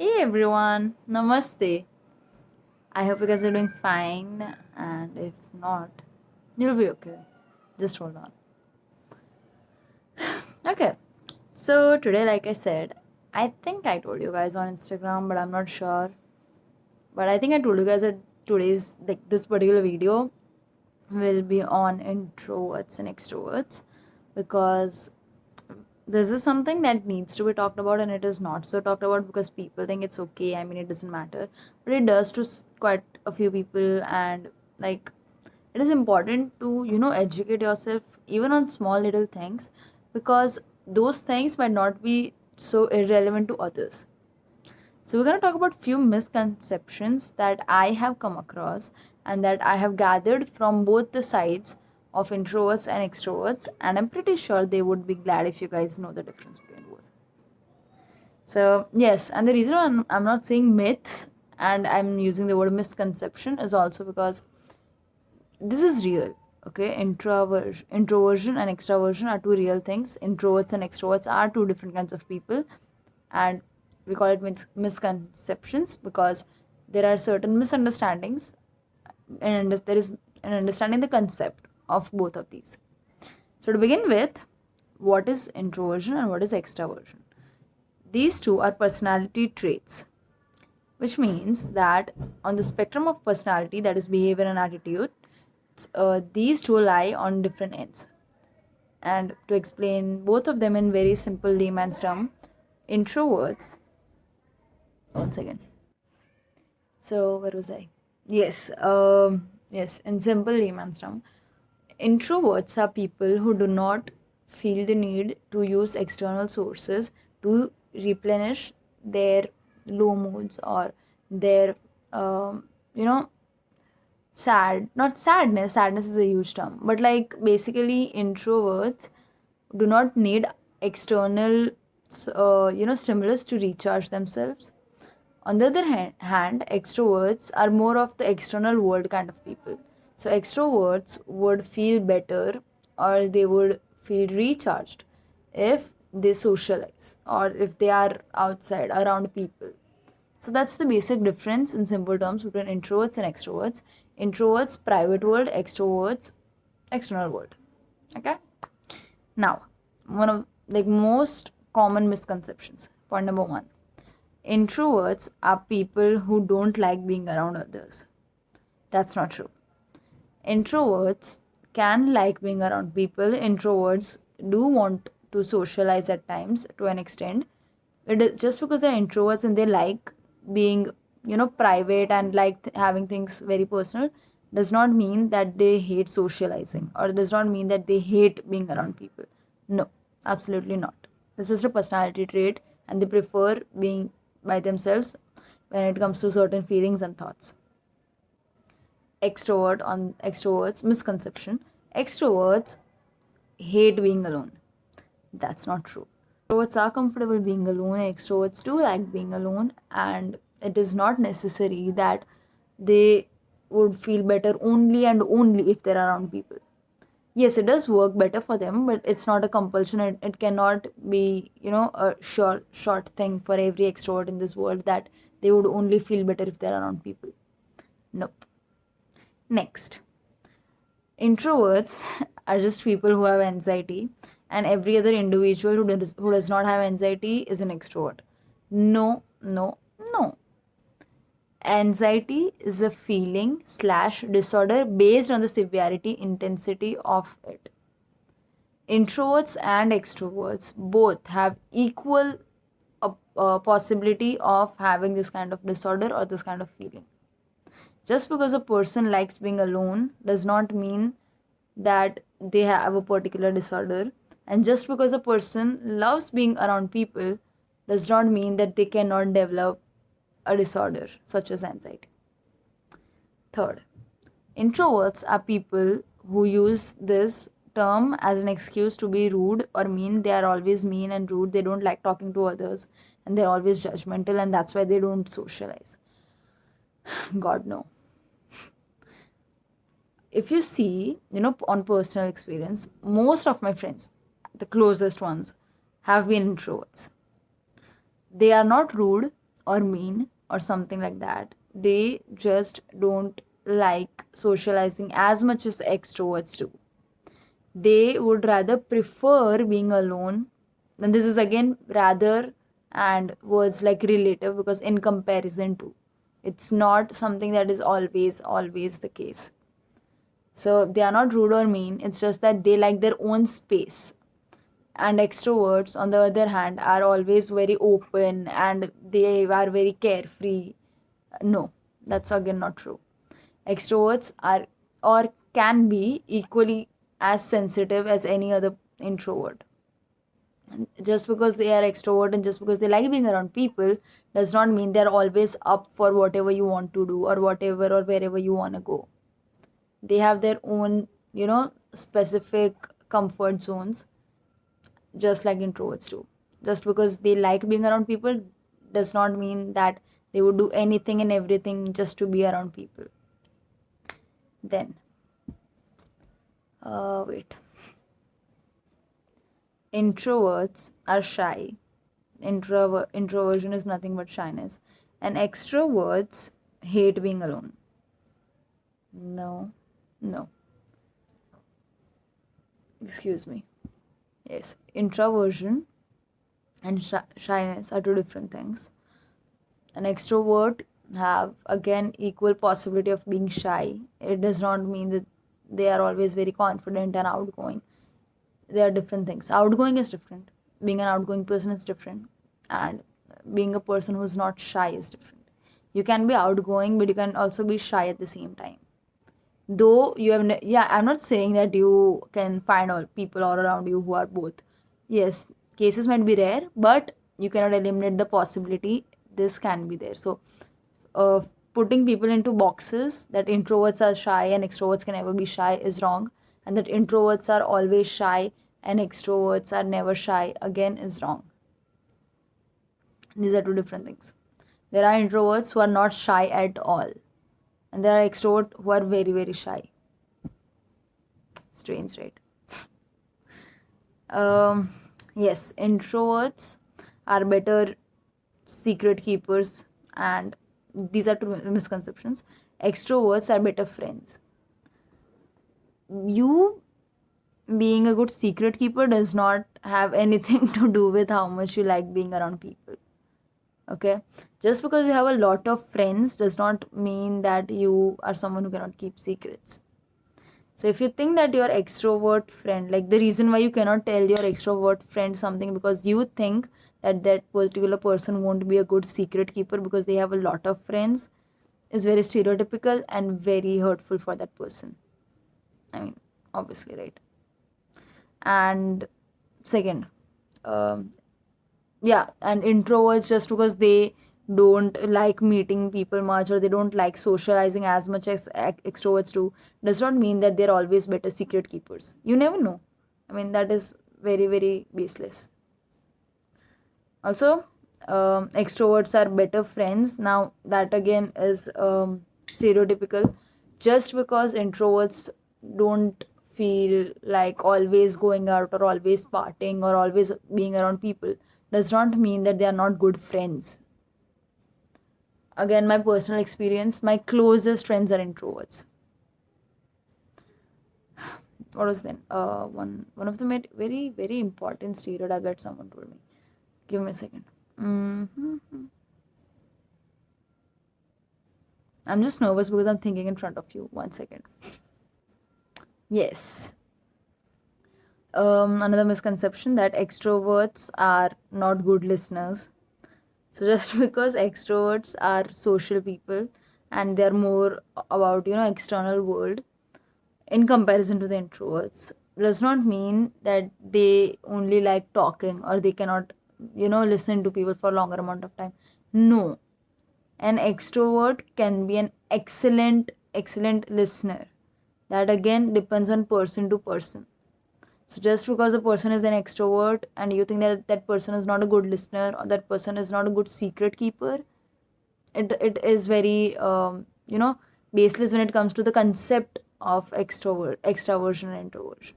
Hey everyone, Namaste. I hope you guys are doing fine, and if not, you'll be okay. Just hold on. Okay, so today, like I said, I think I told you guys on Instagram, but I'm not sure. But I think I told you guys that today's, like this particular video, will be on introverts and extroverts because this is something that needs to be talked about and it is not so talked about because people think it's okay. I mean, it doesn't matter, but it does to quite a few people. And like, it is important to educate yourself even on small little things, because those things might not be so irrelevant to others. So we're going to talk about few misconceptions that I have come across and that I have gathered from both the sides of introverts and extroverts, and I'm pretty sure they would be glad if you guys know the difference between both. So, yes, and the reason I'm not saying myths and I'm using the word misconception is also because this is real. Okay, introversion and extraversion are two real things. Introverts and extroverts are two different kinds of people, and we call it misconceptions because there are certain misunderstandings, and there is an understanding the concept of both of these. So to begin with, what is introversion and what is extraversion? These two are personality traits, which means that on the spectrum of personality, that is behavior and attitude, these two lie on different ends. And to explain both of them in very simple layman's term, introverts, one second. So where was I? Yes, in simple layman's term, introverts are people who do not feel the need to use external sources to replenish their low moods or their, you know, not sadness is a huge term, but like basically introverts do not need external stimulus to recharge themselves. On the other hand, extroverts are more of the external world kind of people. So extroverts would feel better or they would feel recharged if they socialize or if they are outside around people. So that's the basic difference in simple terms between introverts and extroverts. Introverts, private world; extroverts, external world. Okay? Now, one of the most common misconceptions. Point number one. Introverts are people who don't like being around others. That's not true. Introverts can like being around people. Introverts do want to socialize at times to an extent. It is just because they're introverts and they like being, private and like having things very personal does not mean that they hate socializing or does not mean that they hate being around people. No, absolutely not. It's just a personality trait and they prefer being by themselves when it comes to certain feelings and thoughts. Extroverts misconception. Extroverts hate being alone. That's not true. Introverts are comfortable being alone. Extroverts do like being alone, and it is not necessary that they would feel better only and only if they're around people. Yes, it does work better for them, but it's not a compulsion. It cannot be, a short thing for every extrovert in this world that they would only feel better if they're around people. Nope. Next, introverts are just people who have anxiety, and every other individual who does not have anxiety is an extrovert. No, no, no. Anxiety is a feeling slash disorder based on the severity, intensity of it. Introverts and extroverts both have equal possibility of having this kind of disorder or this kind of feeling. Just because a person likes being alone does not mean that they have a particular disorder, and just because a person loves being around people does not mean that they cannot develop a disorder such as anxiety. Third, introverts are people who use this term as an excuse to be rude or mean. They are always mean and rude. They don't like talking to others and they're always judgmental, and that's why they don't socialize. God, no. If you see, on personal experience, most of my friends, the closest ones, have been introverts. They are not rude or mean or something like that. They just don't like socializing as much as extroverts do. They would rather prefer being alone. And this is again rather and words like relative, because in comparison to, it's not something that is always the case. So they are not rude or mean, it's just that they like their own space. And extroverts on the other hand are always very open and they are very carefree. No, that's again not true. Extroverts are or can be equally as sensitive as any other introvert. And just because they are extrovert and just because they like being around people does not mean they're always up for whatever you want to do or whatever or wherever you want to go. They have their own, specific comfort zones, just like introverts do. Just because they like being around people does not mean that they would do anything and everything just to be around people. Then, wait. Introverts are shy. Introversion is nothing but shyness. And extroverts hate being alone. No, no. Excuse me. Yes, introversion and shyness are two different things. An extrovert have again equal possibility of being shy. It does not mean that they are always very confident and outgoing. They are different things. Outgoing is different. Being an outgoing person is different, and being a person who's not shy is different. You can be outgoing, but you can also be shy at the same time. Though you have, yeah, I'm not saying that you can find all people all around you who are both. Yes, cases might be rare, but you cannot eliminate the possibility this can be there. So, uh, putting people into boxes that introverts are shy and extroverts can never be shy is wrong, and that introverts are always shy and extroverts are never shy again is wrong. These are two different things. There are introverts who are not shy at all, and there are extroverts who are very, very shy. Strange, right? Yes, introverts are better secret keepers, and these are two misconceptions. Extroverts are better friends. You being a good secret keeper does not have anything to do with how much you like being around people. Okay, just because you have a lot of friends does not mean that you are someone who cannot keep secrets. So if you think that your extrovert friend, like the reason why you cannot tell your extrovert friend something because you think that that particular person won't be a good secret keeper because they have a lot of friends, is very stereotypical and very hurtful for that person. I mean, obviously, right? And second, um, yeah, and introverts, just because they don't like meeting people much or they don't like socializing as much as extroverts do, does not mean that they're always better secret keepers. You never know. I mean, that is very, very baseless. Also, extroverts are better friends. Now that again is stereotypical. Just because introverts don't feel like always going out or always partying or always being around people does not mean that they are not good friends. Again, my personal experience, my closest friends are introverts. What was then? One of the very, very important stereotype that someone told me. Give me a second. I'm just nervous because I'm thinking in front of you. 1 second. Yes. Another misconception that extroverts are not good listeners. So just because extroverts are social people and they're more about external world in comparison to the introverts, does not mean that they only like talking or they cannot listen to people for a longer amount of time. No, an extrovert can be an excellent listener. That again depends on person to person. So just because a person is an extrovert and you think that that person is not a good listener or that person is not a good secret keeper, it is very baseless when it comes to the concept of extraversion and introversion.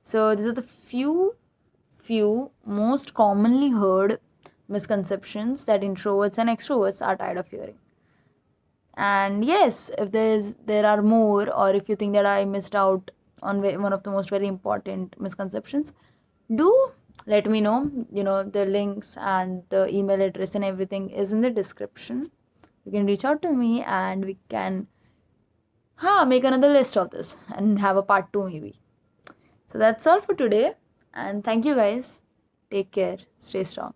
So these are the few most commonly heard misconceptions that introverts and extroverts are tired of hearing. And yes, if there are more, or if you think that I missed out on one of the most very important misconceptions, do let me know. The links and the email address and everything is in the description. You can reach out to me and we can make another list of this and have a part 2 maybe. So that's all for today, and thank you guys. Take care, stay strong.